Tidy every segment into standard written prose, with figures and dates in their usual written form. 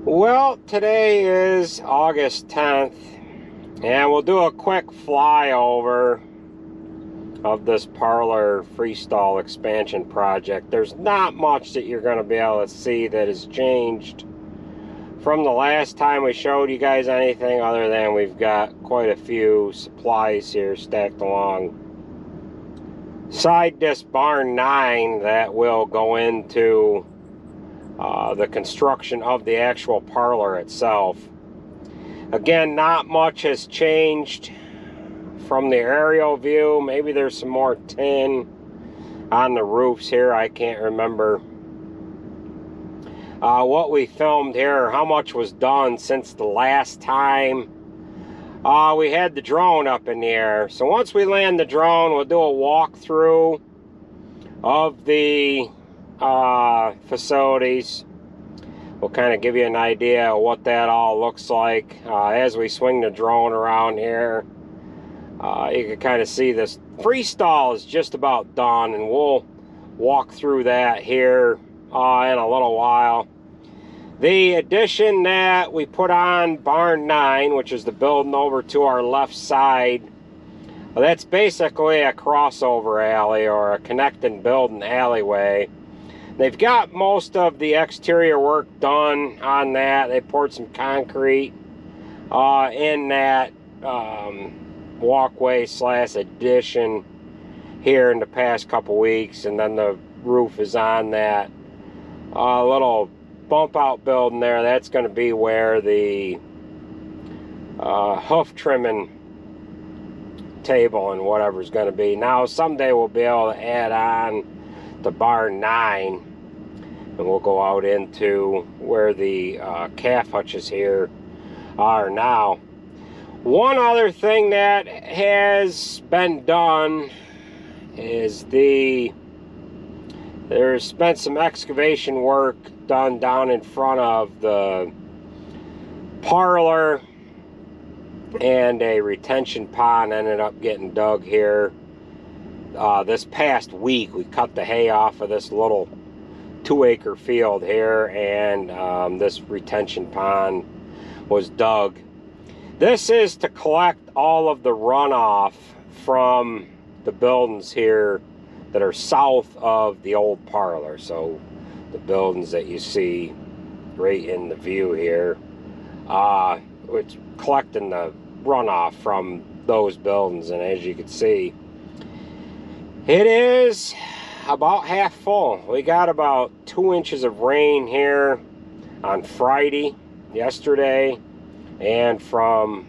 Well, today is August 10th, and we'll do a quick flyover of this Parlor Freestall expansion project. There's not much that you're going to be able to see that has changed from the last time we showed you guys anything, other than we've got quite a few supplies here stacked along side this barn 9 that will go into the construction of the actual parlor itself. Again, not much has changed from the aerial view. Maybe there's some more tin on the roofs here. I can't remember what we filmed here, how much was done since the last time we had the drone up in the air. So once we land the drone, we'll do a walkthrough of the facilities. We'll kind of give you an idea of what that all looks like as we swing the drone around here. You can kind of see this freestall is just about done, and we'll walk through that here in a little while. The addition that we put on barn 9, which is the building over to our left side, that's basically a crossover alley or a connecting building alleyway. They've got most of the exterior work done on that. They poured some concrete in that walkway slash addition here in the past couple weeks, and then the roof is on that little bump out building there. That's going to be where the hoof trimming table and whatever is going to be. Now someday we'll be able to add on the barn 9, and we'll go out into where the calf hutches here are now. One other thing that has been done is there's been some excavation work done down in front of the parlor, and a retention pond ended up getting dug here. This past week we cut the hay off of this little 2-acre field here, and this retention pond was dug. This is to collect all of the runoff from the buildings here that are south of the old parlor. So the buildings that you see right in the view here, it's collecting the runoff from those buildings. And as you can see, it is about half full. We got about 2 inches of rain here on Friday, yesterday, and from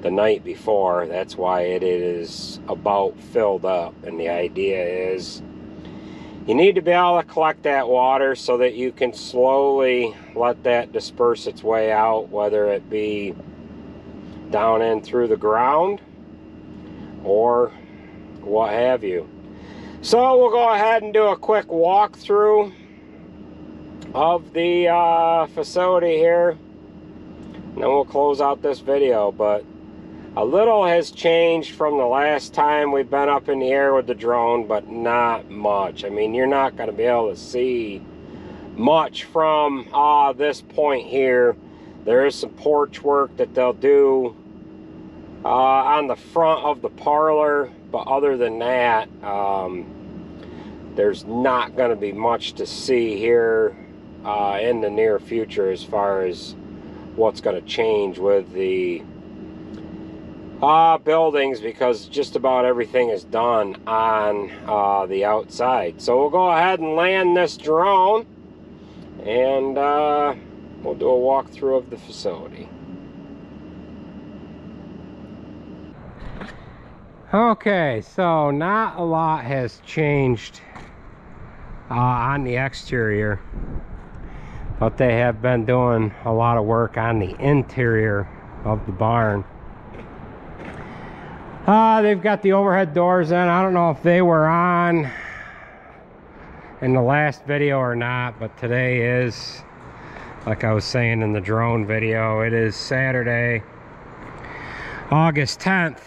the night before. That's why it is about filled up. And the idea is you need to be able to collect that water so that you can slowly let that disperse its way out, whether it be down in through the ground or what have you. So we'll go ahead and do a quick walkthrough of the facility here, and then we'll close out this video. But a little has changed from the last time we've been up in the air with the drone, but not much. I mean, you're not going to be able to see much from this point here. There is some porch work that they'll do on the front of the parlor, but other than that, there's not going to be much to see here in the near future as far as what's going to change with the buildings, because just about everything is done on the outside. So we'll go ahead and land this drone, and we'll do a walkthrough of the facility. Okay, so not a lot has changed on the exterior, but they have been doing a lot of work on the interior of the barn. They've got the overhead doors in. I don't know if they were on in the last video or not, but today is, like I was saying in the drone video, it is Saturday, August 10th.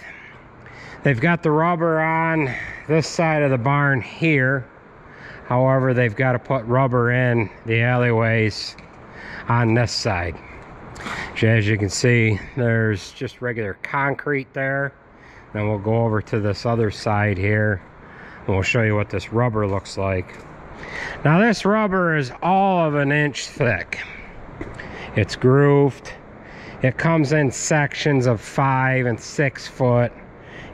They've got the rubber on this side of the barn here. However, they've got to put rubber in the alleyways on this side. As you can see, there's just regular concrete there. Then we'll go over to this other side here, and we'll show you what this rubber looks like. Now this rubber is all of an inch thick. It's grooved. It comes in sections of 5 and 6 foot.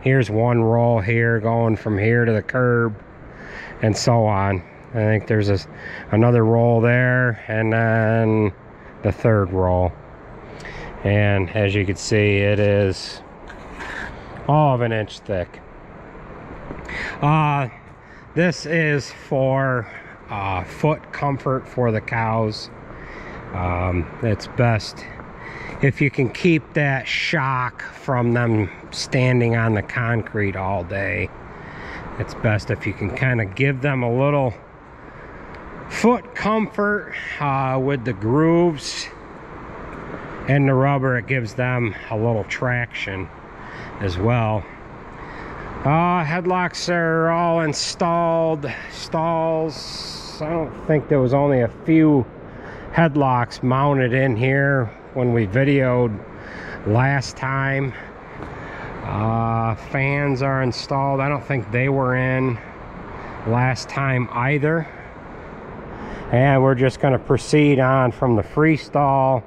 Here's one roll here going from here to the curb and so on. I think there's another roll there, and then the third roll. And as you can see, it is all of an inch thick. This is for foot comfort for the cows. It's best if you can keep that shock from them standing on the concrete all day. It's best if you can kind of give them a little foot comfort with the grooves and the rubber. It gives them a little traction as well. Headlocks are all installed. Stalls, I don't think there was only a few headlocks mounted in here when we videoed last time. Fans are installed. I don't think they were in last time either. And we're just going to proceed on from the freestall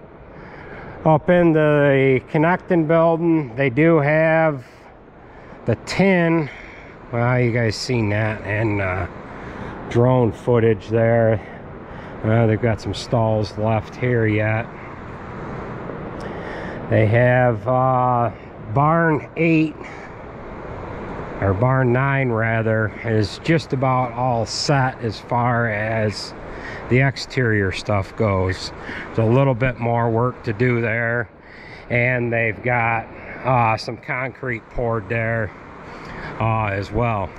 up in the connecting building. They do have the tin. Well, you guys seen that, and drone footage there. They've got some stalls left here yet. They have barn 8, or barn 9 rather, is just about all set as far as the exterior stuff goes. There's a little bit more work to do there, and they've got some concrete poured there as well.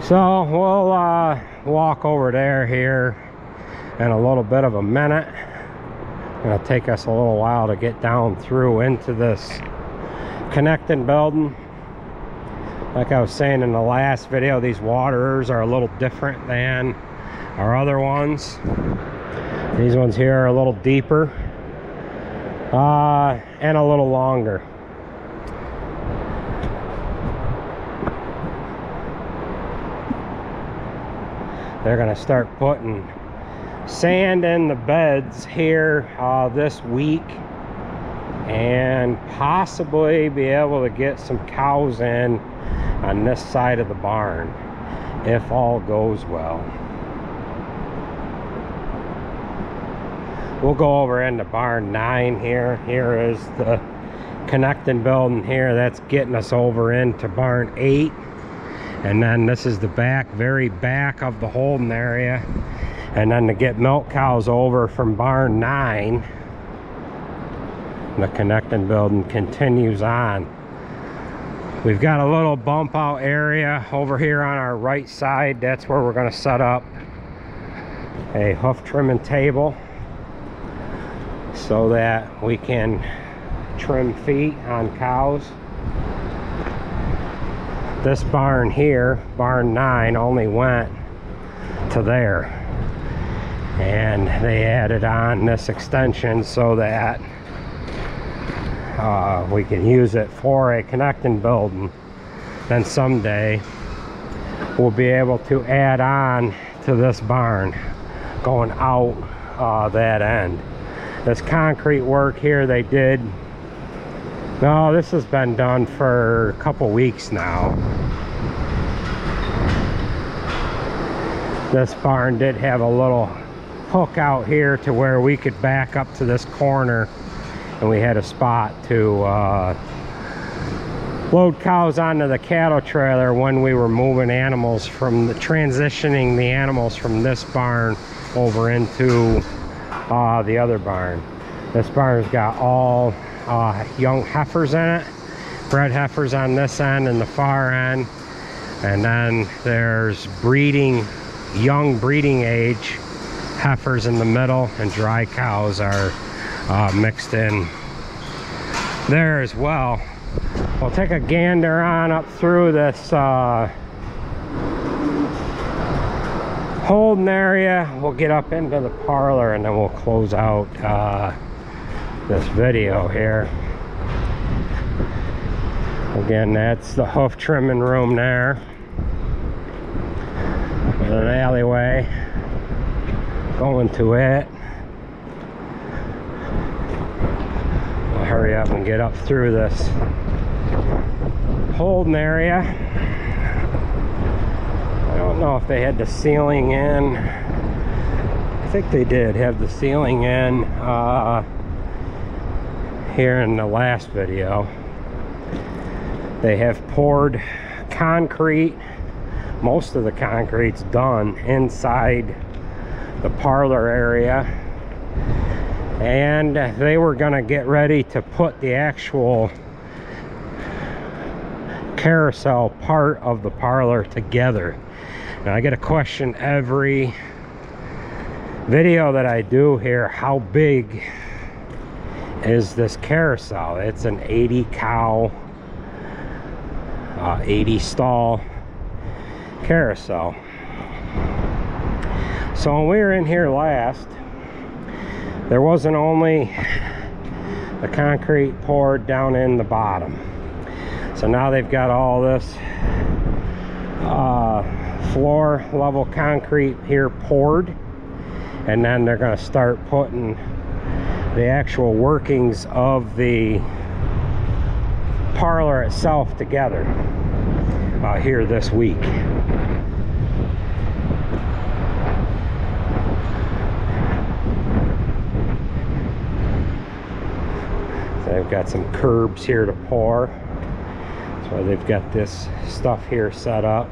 So we'll walk over there here in a little bit of a minute. It'll take us a little while to get down through into this connecting building. Like I was saying in the last video, these waterers are a little different than our other ones. These ones here are a little deeper and a little longer. They're gonna start putting sand in the beds here this week, and possibly be able to get some cows in on this side of the barn if all goes well. We'll go over into barn 9 here. Here is the connecting building here. That's getting us over into barn 8. And then this is the back, very back of the holding area. And then to get milk cows over from barn 9, the connecting building continues on. We've got a little bump out area over here on our right side. That's where we're going to set up a hoof trimming table so that we can trim feet on cows. This barn here, barn 9, only went to there, and they added on this extension so that we can use it for a connecting building. Then someday we'll be able to add on to this barn going out that end. This concrete work here they did, no, this has been done for a couple weeks now. This barn did have a little hook out here to where we could back up to this corner, and we had a spot to load cows onto the cattle trailer when we were moving animals from transitioning the animals from this barn over into the other barn. This barn's got all young heifers in it, bred heifers on this end and the far end, and then there's young breeding age heifers in the middle, and dry cows are mixed in there as well. We'll take a gander on up through this holding area. We'll get up into the parlor and then we'll close out this video here. Again, that's the hoof trimming room there with an alleyway going to it. We'll hurry up and get up through this holding area. I don't know if they had the ceiling in. I think they did have the ceiling in here in the last video. They have poured concrete. Most of the concrete's done inside the parlor area, and they were gonna get ready to put the actual carousel part of the parlor together. Now I get a question every video that I do here: how big is this carousel? It's an 80 cow 80 stall carousel. So when we were in here last, there wasn't only the concrete poured down in the bottom. So now they've got all this floor level concrete here poured, and then they're going to start putting the actual workings of the parlor itself together here this week. So they've got some curbs here to pour. That's why they've got this stuff here set up.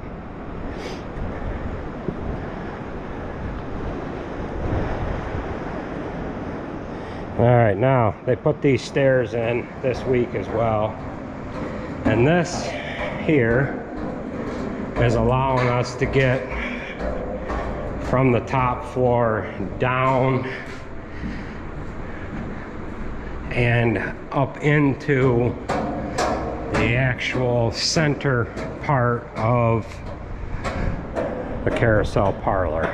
All right, now they put these stairs in this week as well, and this here is allowing us to get from the top floor down and up into the actual center part of the carousel parlor.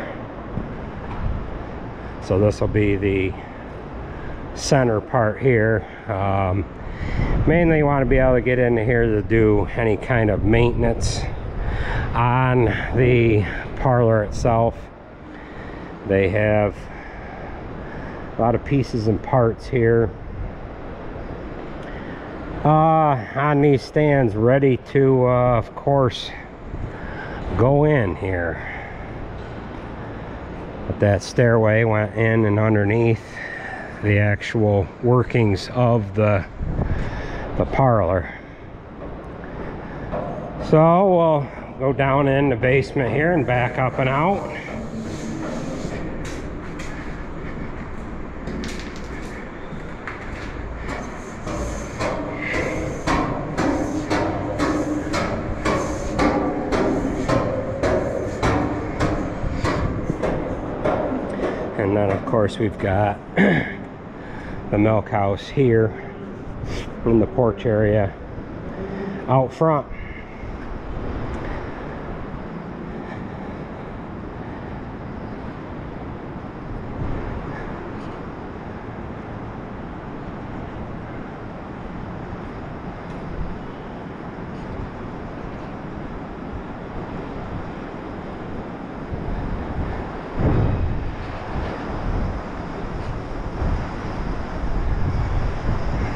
So this will be the center part here. Mainly want to be able to get into here to do any kind of maintenance on the parlor itself. They have a lot of pieces and parts here on these stands ready to of course go in here. But that stairway went in and underneath the actual workings of the parlor. So we'll go down in the basement here and back up and out. And then of course we've got the milk house here in the porch area out front.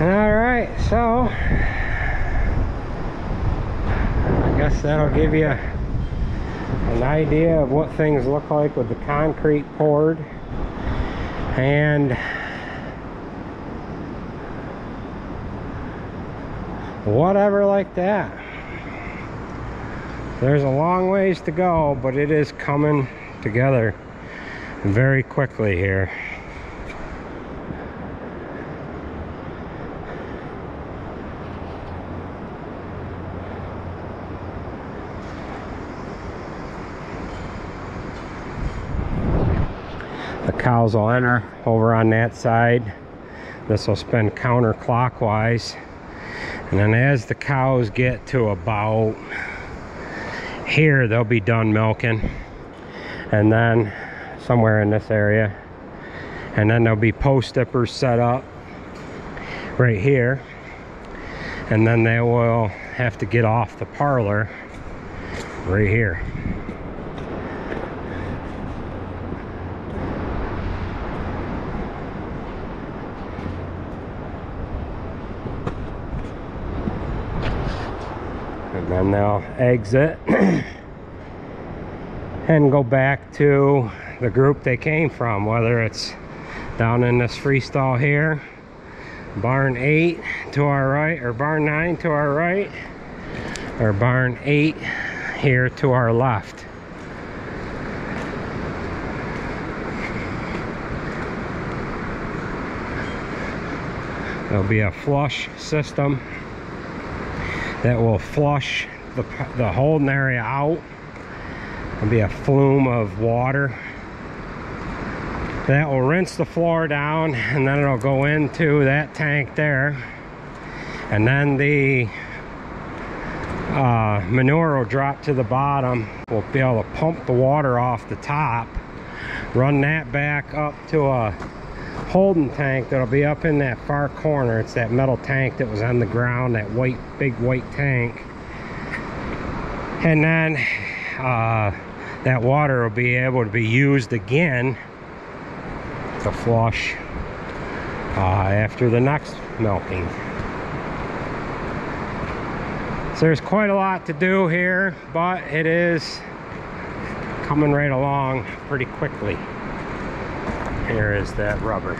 Alright, so I guess that'll give you an idea of what things look like with the concrete poured and whatever like that. There's a long ways to go, but it is coming together very quickly here. The cows will enter over on that side. This will spin counterclockwise, and then as the cows get to about here, they'll be done milking, and then somewhere in this area, and then there'll be post dippers set up right here, and then they will have to get off the parlor right here. And then they'll exit and go back to the group they came from, whether it's down in this freestall here, barn 8 to our right, or barn 9 to our right, or barn 8 here to our left. There'll be a flush system that will flush the holding area out. There'll be a flume of water that will rinse the floor down, and then it'll go into that tank there, and then the manure will drop to the bottom. We'll be able to pump the water off the top, run that back up to a holding tank that'll be up in that far corner. It's that metal tank that was on the ground, that white, big white tank. And then that water will be able to be used again to flush after the next milking. So there's quite a lot to do here, but it is coming right along pretty quickly. Here is that rubber.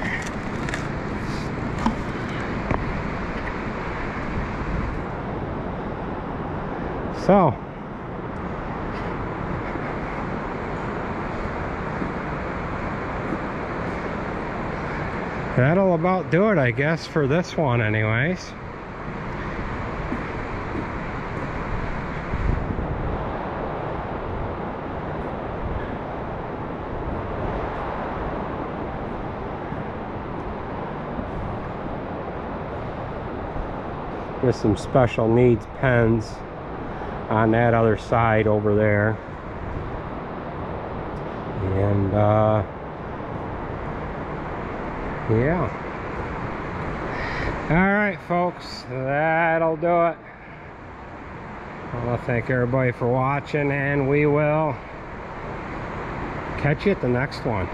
So that'll about do it, I guess, for this one anyways. There's some special needs pens on that other side over there. And yeah. Alright folks, that'll do it. I want to thank everybody for watching, and we will catch you at the next one.